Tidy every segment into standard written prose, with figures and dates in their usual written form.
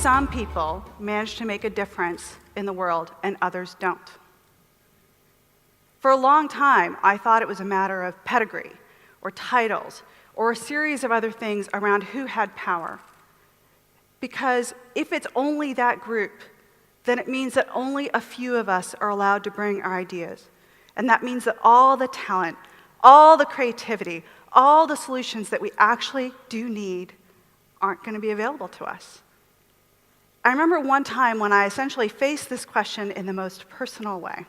some people manage to make a difference in the world and others don't. For a long time, I thought it was a matter of pedigree or titles or a series of other things around who had power. Because if it's only that group, then it means that only a few of us are allowed to bring our ideas. And that means that all the talent, all the creativity, all the solutions that we actually do need aren't going to be available to us. I remember one time when I essentially faced this question in the most personal way.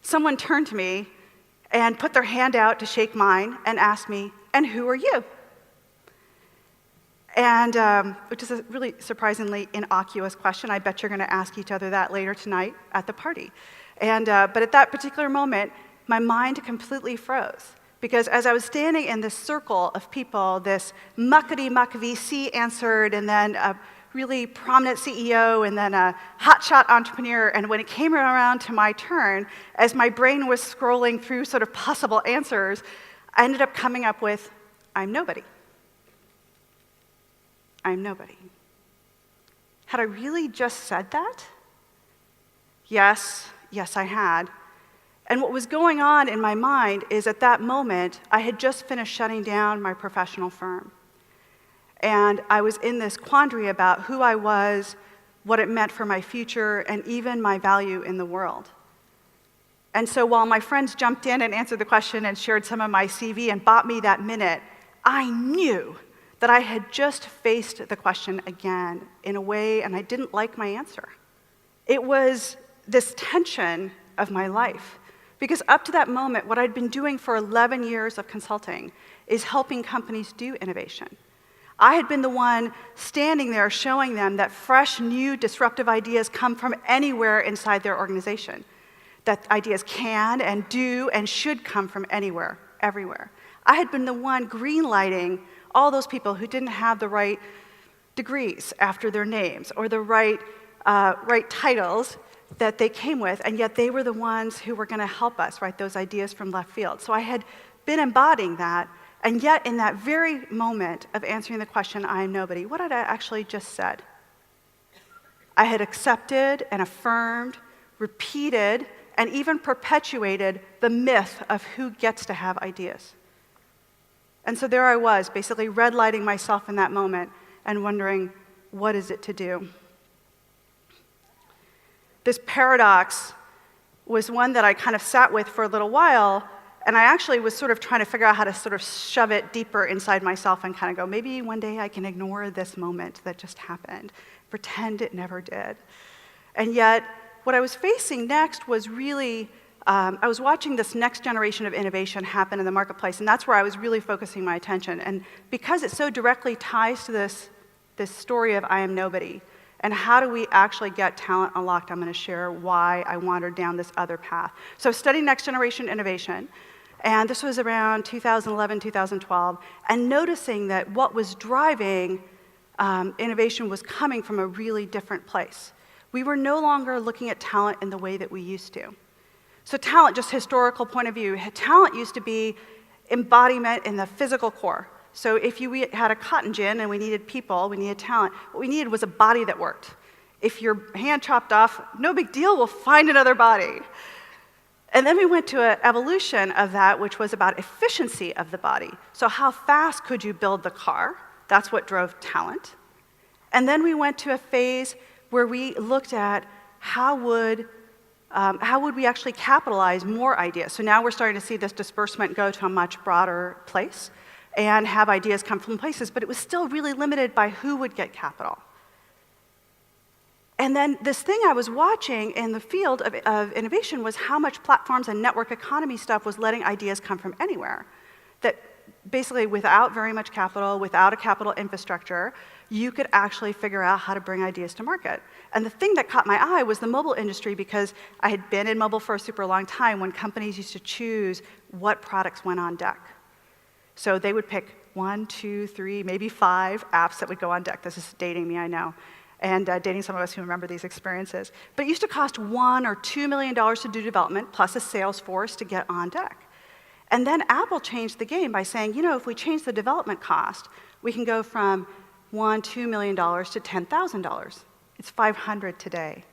Someone turned to me and put their hand out to shake mine and asked me, "And who are you?" And which is a really surprisingly innocuous question. I bet you're going to ask each other that later tonight at the party. But at that particular moment, my mind completely froze. Because as I was standing in this circle of people, this muckety-muck VC answered, and then a really prominent CEO, and then a hotshot entrepreneur, and when it came around to my turn, as my brain was scrolling through sort of possible answers, I ended up coming up with, "I'm nobody. I'm nobody." Had I really just said that? Yes, I had. And what was going on in my mind is at that moment, I had just finished shutting down my professional firm. And I was in this quandary about who I was, what it meant for my future, and even my value in the world. And so while my friends jumped in and answered the question and shared some of my CV and bought me that minute, I knew that I had just faced the question again in a way, and I didn't like my answer. It was this tension of my life. Because up to that moment, what I'd been doing for 11 years of consulting is helping companies do innovation. I had been the one standing there showing them that fresh, new, disruptive ideas come from anywhere inside their organization. That ideas can and do and should come from anywhere, everywhere. I had been the one green-lighting all those people who didn't have the right degrees after their names or the right titles that they came with, and yet they were the ones who were going to help us, right, those ideas from left field. So I had been embodying that, and yet in that very moment of answering the question, "I am nobody," what had I actually just said? I had accepted and affirmed, repeated, and even perpetuated the myth of who gets to have ideas. And so there I was, basically red-lighting myself in that moment and wondering, what is it to do? This paradox was one that I kind of sat with for a little while, and I actually was sort of trying to figure out how to sort of shove it deeper inside myself and kind of go, maybe one day I can ignore this moment that just happened, pretend it never did. And yet, what I was facing next was really, I was watching this next generation of innovation happen in the marketplace, and that's where I was really focusing my attention. And because it so directly ties to this story of I am nobody, and how do we actually get talent unlocked, I'm going to share why I wandered down this other path. So studying next generation innovation, and this was around 2011, 2012, and noticing that what was driving innovation was coming from a really different place. We were no longer looking at talent in the way that we used to. So talent, just historical point of view, talent used to be embodiment in the physical core. So if we had a cotton gin and we needed people, we needed talent, what we needed was a body that worked. If your hand chopped off, no big deal, we'll find another body. And then we went to an evolution of that, which was about efficiency of the body. So how fast could you build the car? That's what drove talent. And then we went to a phase where we looked at how would we actually capitalize more ideas. So now we're starting to see this disbursement go to a much broader place and have ideas come from places, but it was still really limited by who would get capital. And then this thing I was watching in the field of innovation was how much platforms and network economy stuff was letting ideas come from anywhere. That basically without very much capital, without a capital infrastructure, you could actually figure out how to bring ideas to market. And the thing that caught my eye was the mobile industry, because I had been in mobile for a super long time when companies used to choose what products went on deck. So they would pick 1, 2, 3, maybe 5 apps that would go on deck. This is dating me, I know, and dating some of us who remember these experiences. But it used to cost $1 or $2 million to do development, plus a sales force to get on deck. And then Apple changed the game by saying, if we change the development cost, we can go from $1, $2 million to $10,000. It's 500 today,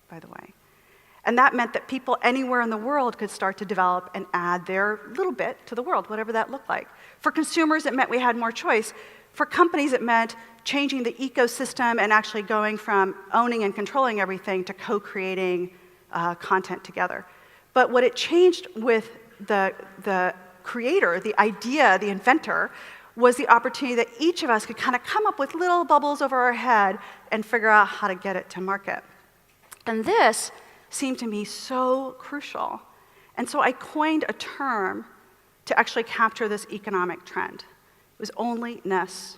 by the way. And that meant that people anywhere in the world could start to develop and add their little bit to the world, whatever that looked like. For consumers, it meant we had more choice. For companies, it meant changing the ecosystem and actually going from owning and controlling everything to co-creating content together. But what it changed with the creator, the idea, the inventor, was the opportunity that each of us could kind of come up with little bubbles over our head and figure out how to get it to market. And this seemed to me so crucial. And so I coined a term to actually capture this economic trend. It was onlyness.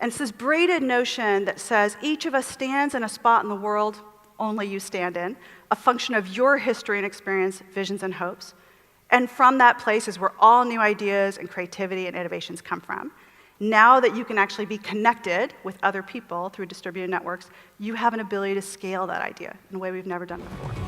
And it's this braided notion that says each of us stands in a spot in the world only you stand in, a function of your history and experience, visions and hopes. And from that place is where all new ideas and creativity and innovations come from. Now that you can actually be connected with other people through distributed networks, you have an ability to scale that idea in a way we've never done before.